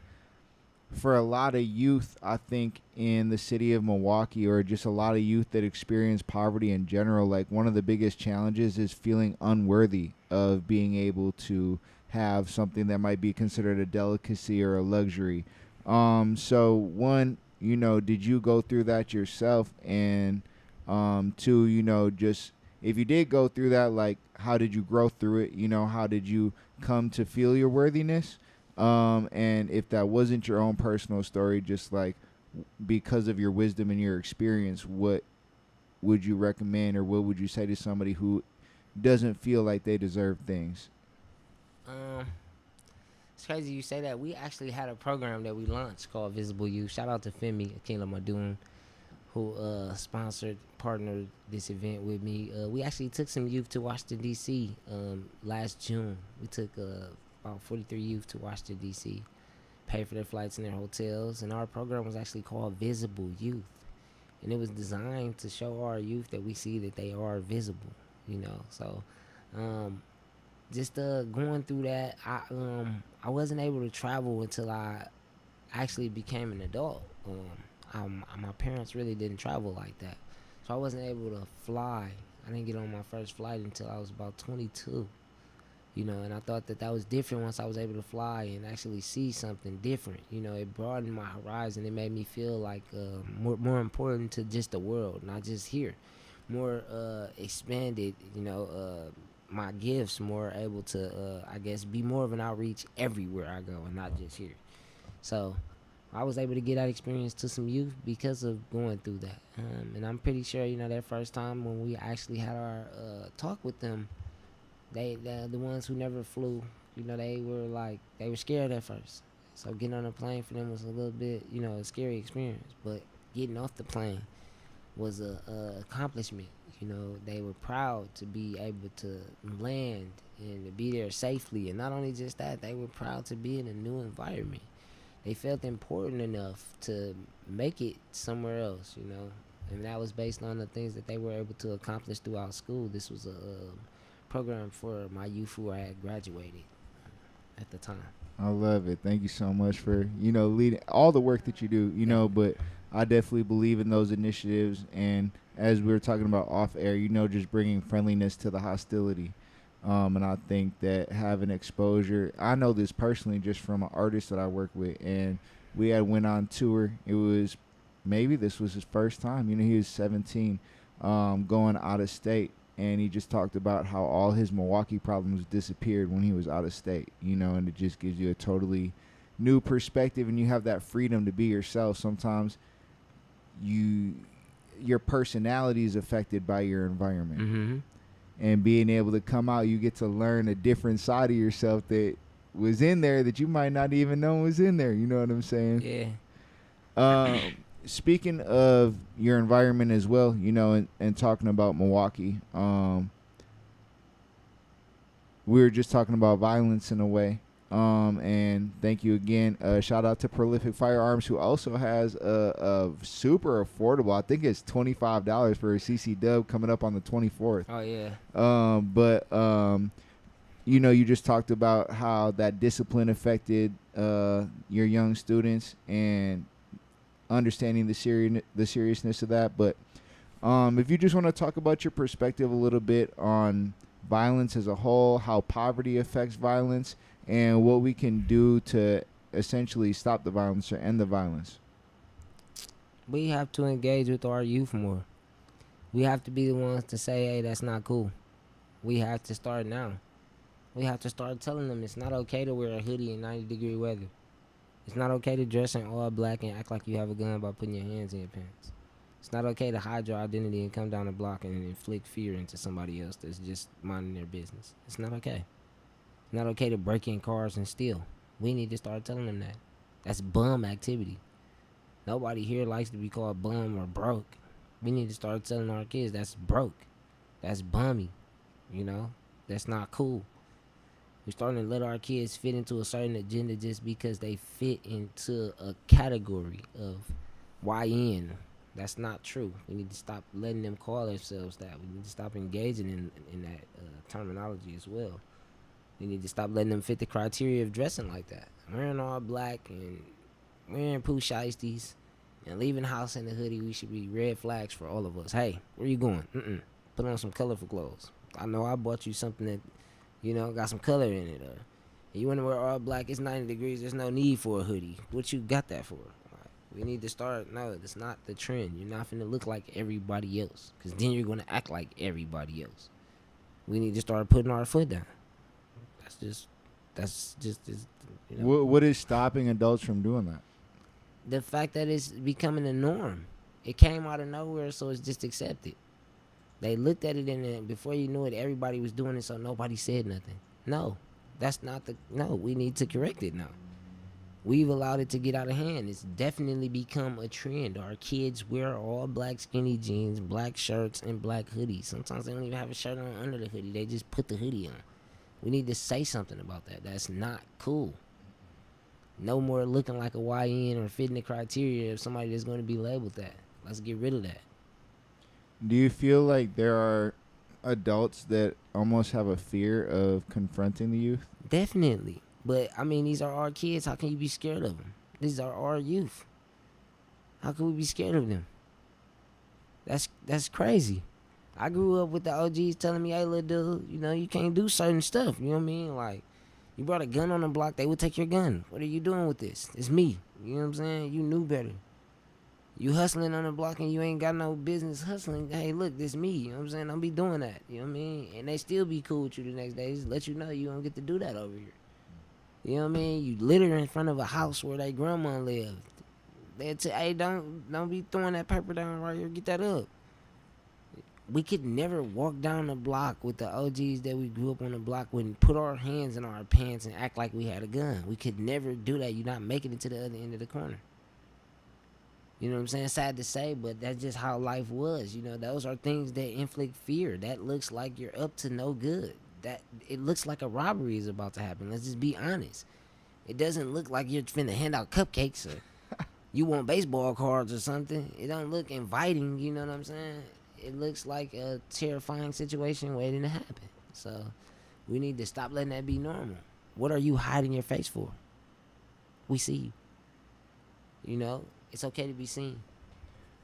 for a lot of youth, I think in the city of Milwaukee, or just a lot of youth that experience poverty in general, like one of the biggest challenges is feeling unworthy of being able to have something that might be considered a delicacy or a luxury. So one, did you go through that yourself? And two, just if you did go through that, like how did you grow through it? How did you come to feel your worthiness? And if that wasn't your own personal story, just like because of your wisdom and your experience, what would you recommend, or what would you say to somebody who doesn't feel like they deserve things? It's crazy you say that. We actually had a program that we launched called Visible Youth. Shout out to Femi Akila Madun, who partnered this event with me. We actually took some youth to Washington, D.C. Last June. We took about 43 youth to Washington, D.C., paid for their flights and their hotels, and our program was actually called Visible Youth. And it was designed to show our youth that we see that they are visible, So just going through that, I wasn't able to travel until I actually became an adult. My parents really didn't travel like that, so I wasn't able to fly. I didn't get on my first flight until I was about 22, and I thought that was different once I was able to fly and actually see something different. It broadened my horizon. It made me feel like more important to just the world, not just here, more expanded, my gifts, more able to, I guess, be more of an outreach everywhere I go and not just here. So I was able to get that experience to some youth because of going through that. And I'm pretty sure, that first time when we actually had our talk with them, the ones who never flew, they were scared at first. So getting on a plane for them was a little bit, a scary experience. But getting off the plane was a accomplishment. They were proud to be able to land and to be there safely. And not only just that, they were proud to be in a new environment. They felt important enough to make it somewhere else, and that was based on the things that they were able to accomplish throughout school. This was a program for my youth who had graduated at the time. I love it. Thank you so much for, leading all the work that you do, but I definitely believe in those initiatives. And as we were talking about off air, just bringing friendliness to the hostility. And I think that having exposure, I know this personally just from an artist that I work with, and we had went on tour. It was, maybe this was his first time, he was 17, going out of state. And he just talked about how all his Milwaukee problems disappeared when he was out of state, and it just gives you a totally new perspective, and you have that freedom to be yourself. Sometimes your personality is affected by your environment. Mm-hmm. And being able to come out, you get to learn a different side of yourself that was in there that you might not even know was in there. You know what I'm saying? Yeah. Speaking of your environment as well, and talking about Milwaukee, we were just talking about violence in a way. And thank you again. Shout out to Prolific Firearms, who also has a super affordable, I think it's $25 for a CC Dub coming up on the 24th. Oh, yeah. But you just talked about how that discipline affected your young students and understanding the seriousness of that. But if you just want to talk about your perspective a little bit on violence as a whole, how poverty affects violence, and what we can do to essentially stop the violence or end the violence. We have to engage with our youth more. We have to be the ones to say, hey, that's not cool. We have to start now. We have to start telling them it's not okay to wear a hoodie in 90-degree weather. It's not okay to dress in all black and act like you have a gun by putting your hands in your pants. It's not okay to hide your identity and come down the block and inflict fear into somebody else that's just minding their business. It's not okay. It's not okay to break in cars and steal. We need to start telling them that. That's bum activity. Nobody here likes to be called bum or broke. We need to start telling our kids that's broke. That's bummy. You know? That's not cool. We're starting to let our kids fit into a certain agenda just because they fit into a category of YN. That's not true. We need to stop letting them call themselves that. We need to stop engaging in that terminology as well. We need to stop letting them fit the criteria of dressing like that. Wearing all black and wearing poo shiesties and leaving the house in the hoodie, we should be red flags for all of us. Hey, where you going? Put on some colorful clothes. I know I bought you something that, you know, got some color in it. Or you want to wear all black, it's 90 degrees, there's no need for a hoodie. What you got that for? We need to start, no, that's not the trend. You're not finna look like everybody else, because then you're going to act like everybody else. We need to start putting our foot down. That's just you know. What is stopping adults from doing that? The fact that it's becoming a norm. It came out of nowhere, so it's just accepted. They looked at it, and before you knew it, everybody was doing it, so nobody said nothing. No, that's not no, we need to correct it now. We've allowed it to get out of hand. It's definitely become a trend. Our kids wear all black skinny jeans, black shirts, and black hoodies. Sometimes they don't even have a shirt on under the hoodie. They just put the hoodie on. We need to say something about that. That's not cool. No more looking like a YN or fitting the criteria of somebody that's going to be labeled that. Let's get rid of that. Do you feel like there are adults that almost have a fear of confronting the youth? Definitely. But, I mean, these are our kids. How can you be scared of them? These are our youth. How can we be scared of them? That's crazy. I grew up with the OGs telling me, hey, little dude, you know, you can't do certain stuff. You know what I mean? Like, you brought a gun on the block, they would take your gun. What are you doing with this? It's me. You know what I'm saying? You knew better. You hustling on the block and you ain't got no business hustling. Hey, look, this me. You know what I'm saying? Don't be doing that. You know what I mean? And they still be cool with you the next day. Just let you know you don't get to do that over here. You know what I mean? You litter in front of a house where they grandma lived. They'd say, hey, don't be throwing that paper down right here. Get that up. We could never walk down the block with the OGs that we grew up on the block and put our hands in our pants and act like we had a gun. We could never do that. You're not making it to the other end of the corner. You know what I'm saying? Sad to say, but that's just how life was. You know, those are things that inflict fear. That looks like you're up to no good. That it looks like a robbery is about to happen. Let's just be honest. It doesn't look like you're finna hand out cupcakes or you want baseball cards or something. It don't look inviting, you know what I'm saying? It looks like a terrifying situation waiting to happen. So we need to stop letting that be normal. What are you hiding your face for? We see you. You know, it's okay to be seen.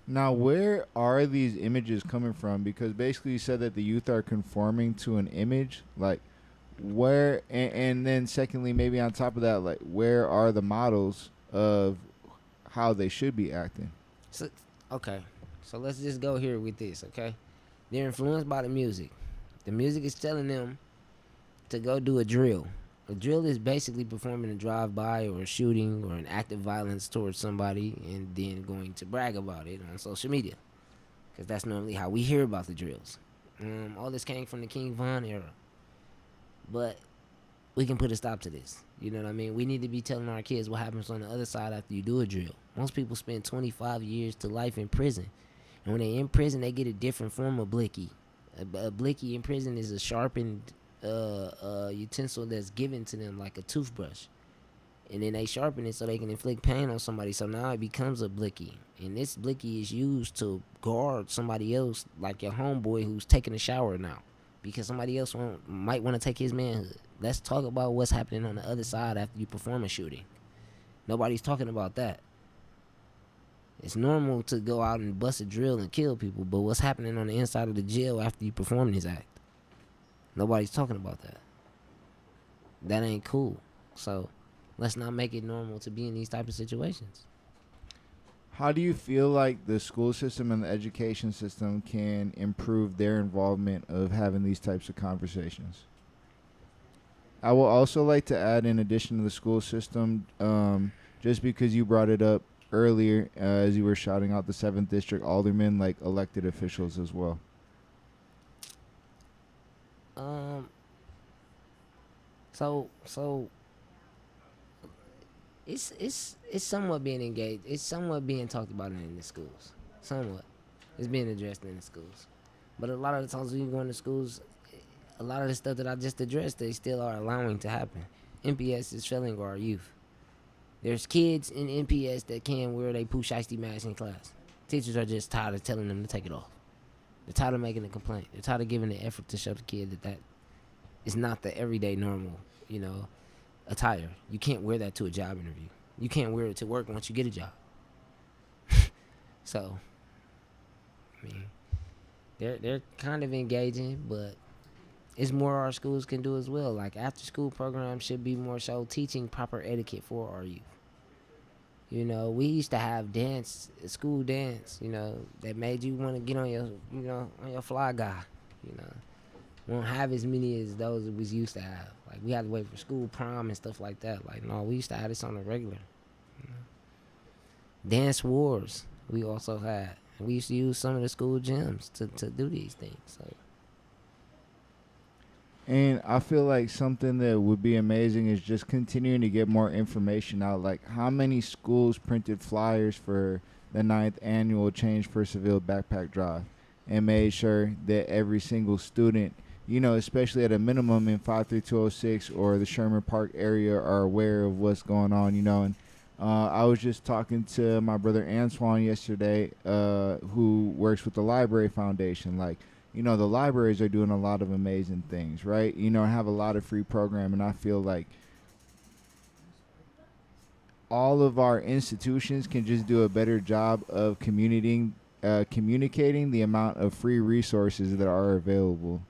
Now, where are these images coming from? Because basically you said that the youth are conforming to an image. Like, where, and then secondly, maybe on top of that, like, where are the models of how they should be acting? So, okay. So let's just go here with this, okay? They're influenced by the music. The music is telling them to go do a drill. A drill is basically performing a drive-by or a shooting or an act of violence towards somebody and then going to brag about it on social media. Because that's normally how we hear about the drills. All this came from the King Von era. But we can put a stop to this. You know what I mean? We need to be telling our kids what happens on the other side after you do a drill. Most people spend 25 years to life in prison. And when they're in prison, they get a different form of blicky. A blicky in prison is a sharpened utensil that's given to them like a toothbrush. And then they sharpen it so they can inflict pain on somebody. So now it becomes a blicky. And this blicky is used to guard somebody else, like your homeboy who's taking a shower now. Because somebody else might want to take his manhood. Let's talk about what's happening on the other side after you perform a shooting. Nobody's talking about that. It's normal to go out and bust a drill and kill people, but what's happening on the inside of the jail after you perform this act? Nobody's talking about that. That ain't cool. So let's not make it normal to be in these type of situations. How do you feel like the school system and the education system can improve their involvement of having these types of conversations? I will also like to add, in addition to the school system, just because you brought it up earlier as you were shouting out the 7th District aldermen, like elected officials as well? So it's somewhat being engaged. It's somewhat being talked about in the schools. Somewhat, it's being addressed in the schools. But a lot of the times when you go into schools, a lot of the stuff that I just addressed, they still are allowing to happen. NPS is failing our youth. There's kids in NPS that can't wear their poo shiesty masks in class. Teachers are just tired of telling them to take it off. They're tired of making a complaint. They're tired of giving the effort to show the kid that is not the everyday normal, attire. You can't wear that to a job interview. You can't wear it to work once you get a job. So, I mean, they're kind of engaging, but it's more our schools can do as well. Like after school programs should be more so teaching proper etiquette for our youth. We used to have school dance, that made you want to get on your fly guy, We don't have as many as those that we used to have. Like we had to wait for school prom and stuff like that. Like no, we used to have this on a regular. Dance wars we also had. And we used to use some of the school gyms to do these things. So. And I feel like something that would be amazing is just continuing to get more information out. Like how many schools printed flyers for the 9th annual Change for Sylville backpack drive and made sure that every single student, especially at a minimum in 53206 or the Sherman Park area, are aware of what's going on, And I was just talking to my brother Antoine yesterday, who works with the Library Foundation. Like, the libraries are doing a lot of amazing things, right? Have a lot of free program, and I feel like all of our institutions can just do a better job of communicating the amount of free resources that are available.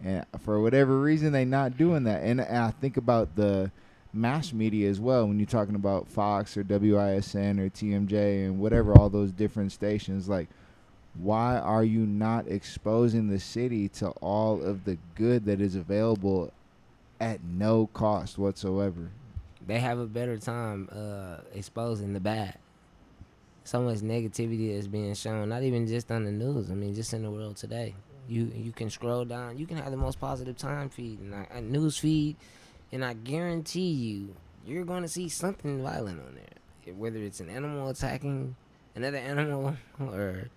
And for whatever reason, they're not doing that. And I think about the mass media as well when you're talking about Fox or WISN or TMJ and whatever, all those different stations. Like, why are you not exposing the city to all of the good that is available at no cost whatsoever? They have a better time exposing the bad. So much negativity is being shown, not even just on the news. I mean, just in the world today. You can scroll down. You can have the most positive time feed and a news feed, and I guarantee you're going to see something violent on there. Whether it's an animal attacking another animal or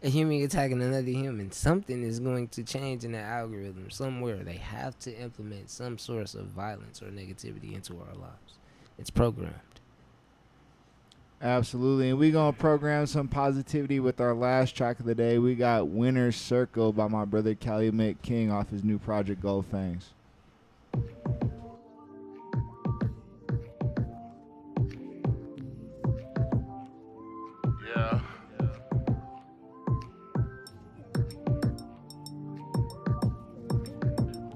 a human attacking another human, something is going to change in the algorithm somewhere. They have to implement some source of violence or negativity into our lives. It's programmed. Absolutely. And we're going to program some positivity with our last track of the day. We got Winner's Circle by my brother Calumet King off his new project Gold Fangs. Yeah.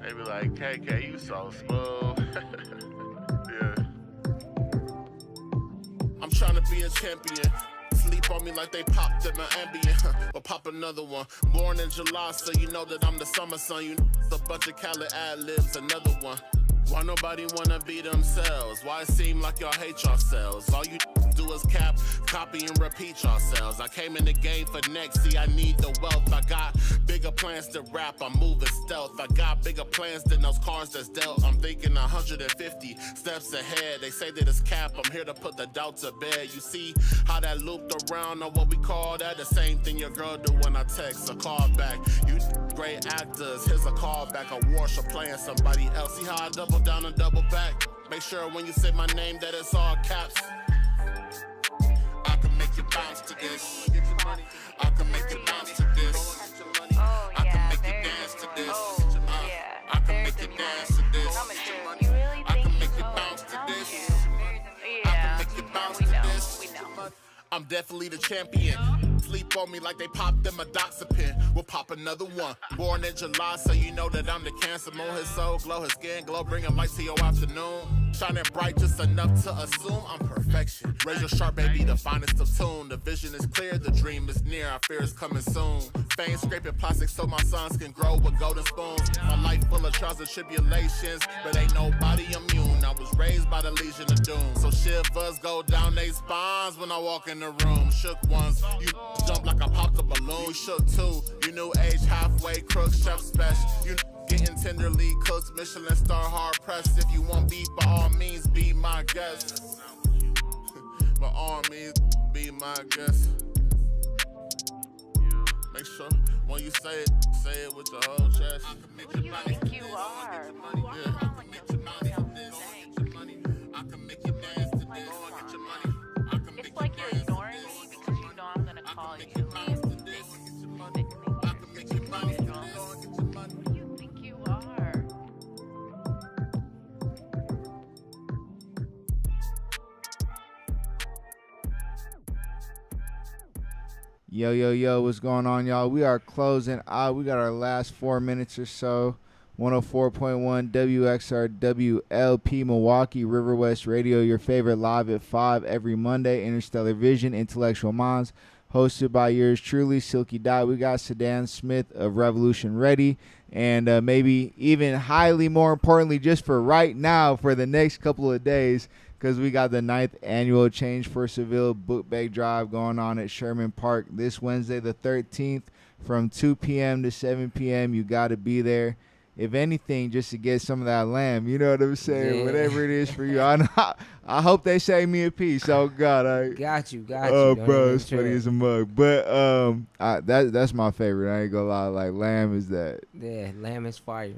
They be like, KK, you so smooth. Yeah. I'm trying to be a champion. Sleep on me like they popped in my Ambien, or pop another one. Born in July, so you know that I'm the summer sun. You know, a bunch of Khaled ad-libs, another one. Why nobody wanna be themselves? Why it seem like y'all hate yourselves? All you do is copy and repeat yourselves. I came in the game for next, see I need the wealth. I got bigger plans to rap, I'm moving stealth. I got bigger plans than those cards that's dealt. I'm thinking 150 steps ahead. They say that it's cap, I'm here to put the doubt to bed. You see how that looped around on what we call that? The same thing your girl do when I text a call back. You great actors, here's a call back. A Warsha playing somebody else. See how I double down and double back? Make sure when you say my name that it's all caps. I can make you bounce to this. I can make you bounce to this. I can make you dance to this. I can make you dance to this. I can make you bounce to this. I can make you bounce to this. I'm definitely the champion. Sleep on me like they popped in my doxapin. we'll pop another one. Born in July, so you know that I'm the Cancer moon. His soul glow, his skin glow, bring him light to your afternoon. Shining bright just enough to assume I'm perfection. Razor sharp, baby, the finest of tune. The vision is clear, the dream is near, our fear is coming soon. Fame scraping plastic so my sons can grow with golden spoons. My life full of trials and tribulations, but ain't nobody immune. I was raised by the Legion of Doom, so shivers go down they spines when I walk in the room. Shook ones, you jump like I popped a balloon. We shook too, you new age halfway crook, chef special. You getting tenderly cooked, Michelin star hard pressed. If you want beef, by all means, be my guest. By all means, be my guest. Make sure when you say it with your whole chest. Who do you think you are? You walk around like a female insane. I can make you dance today. Go and get your money. I can make It's like you you're dance ignoring today. me because you know I'm gonna call you. I can make you money. Go and get your money. Who do you think you are? Yo, what's going on, y'all? We are closing out. We got our last 4 minutes or so. 104.1 WXRW LP Milwaukee, River West Radio, your favorite live at 5 every Monday. Interstellar Vision, Intellectual Minds, hosted by yours truly, Silky Dot. We got Sedan Smith of Revolution ready, and maybe even highly more importantly, just for right now, for the next couple of days, because we got the 9th annual Change for Sylville book bag drive going on at Sherman Park this Wednesday the 13th from 2 p.m. to 7 p.m. You got to be there. If anything, just to get some of that lamb, you know what I'm saying? Yeah. Whatever it is for you. I hope they save me a piece. Oh, God. Got you. Oh, Don't bro, even it's funny trip. as a mug. But that's my favorite. I ain't going to lie. Like, lamb is that. Yeah, lamb is fire.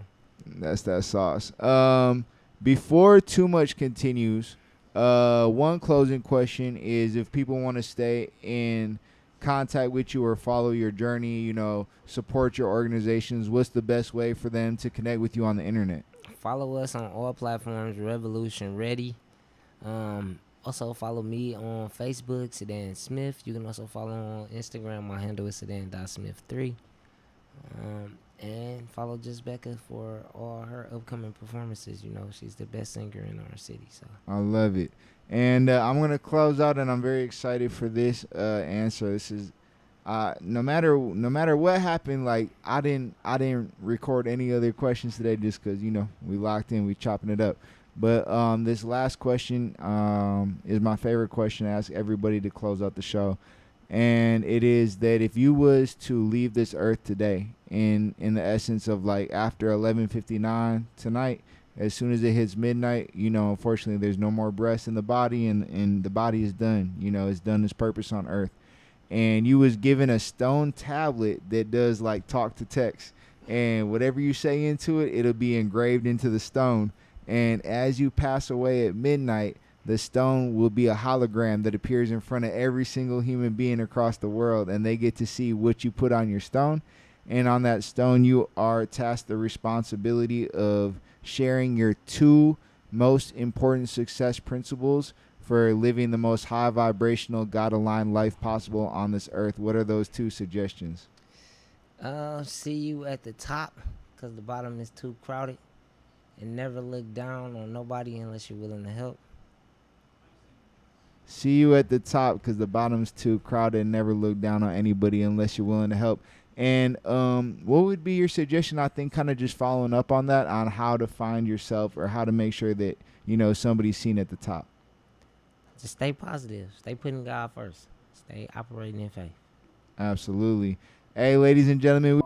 That's that sauce. Before too much continues, one closing question is if people want to stay in contact with you or follow your journey, you know, support your organizations, what's the best way for them to connect with you on the internet? Follow us on all platforms, Revolution Ready. Also follow me on Facebook, Sedan Smith. You can also follow on Instagram. My handle is Sedan.Smith3. And follow Just Becca for all her upcoming performances. You know, she's the best singer in our city. So I love it. And I'm going to close out, and I'm very excited for this answer. This is no matter what happened, like I didn't record any other questions today just because, you know, we locked in, we chopping it up. But this last question is my favorite question to ask everybody to close out the show. And it is that if you was to leave this earth today in the essence of like after 11:59 tonight, as soon as it hits midnight, you know, unfortunately there's no more breath in the body, and the body is done. You know, it's done its purpose on earth. And you was given a stone tablet that does like talk to text, and whatever you say into it, it'll be engraved into the stone. And as you pass away at midnight, the stone will be a hologram that appears in front of every single human being across the world, and they get to see what you put on your stone. And on that stone, you are tasked the responsibility of sharing your 2 most important success principles for living the most high vibrational, God-aligned life possible on this earth. What are those 2 suggestions? see you at the top because the bottom is too crowded. And never look down on nobody unless you're willing to help. See you at the top because the bottom's too crowded, and never look down on anybody unless you're willing to help. And what would be your suggestion, I think, kind of just following up on that, on how to find yourself or how to make sure that, you know, somebody's seen at the top? Just stay positive. Stay putting God first. Stay operating in faith. Absolutely. Hey, ladies and gentlemen,